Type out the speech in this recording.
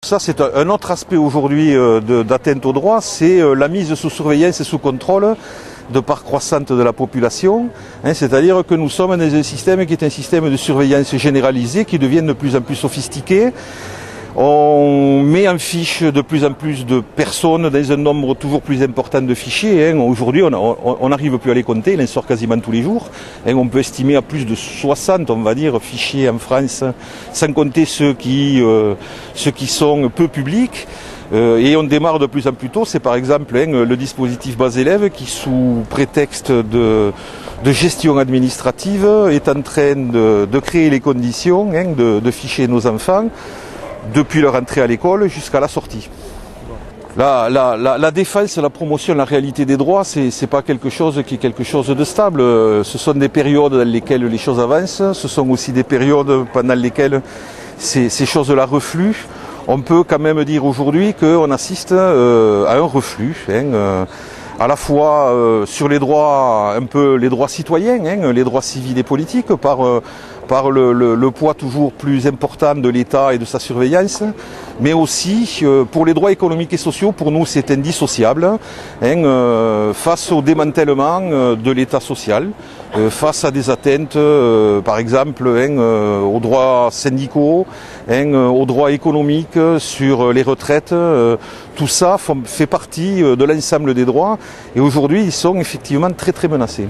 Ça, c'est un autre aspect aujourd'hui d'atteinte aux droits, c'est la mise sous surveillance et sous contrôle de part croissante de la population. C'est-à-dire que nous sommes dans un système qui est un système de surveillance généralisée qui devient de plus en plus sophistiqué. On met en fiche de plus en plus de personnes dans un nombre toujours plus important de fichiers. Aujourd'hui, on n'arrive plus à les compter, il en sort quasiment tous les jours. On peut estimer à plus de 60, on va dire, fichiers en France, sans compter ceux qui sont peu publics. Et on démarre de plus en plus tôt, c'est par exemple le dispositif Base Élève qui, sous prétexte de gestion administrative, est en train de créer les conditions de ficher nos enfants depuis leur entrée à l'école jusqu'à la sortie. La défense, la promotion, la réalité des droits, c'est pas quelque chose qui est quelque chose de stable. Ce sont des périodes dans lesquelles les choses avancent, ce sont aussi des périodes pendant lesquelles ces choses-là refluent. On peut quand même dire aujourd'hui qu'on assiste à un reflux, à la fois sur les droits, un peu les droits citoyens, les droits civils et politiques, par le poids toujours plus important de l'État et de sa surveillance, mais aussi pour les droits économiques et sociaux, pour nous c'est indissociable, face au démantèlement de l'État social, face à des atteintes, par exemple, aux droits syndicaux, aux droits économiques, sur les retraites, tout ça fait partie de l'ensemble des droits et aujourd'hui ils sont effectivement très très menacés.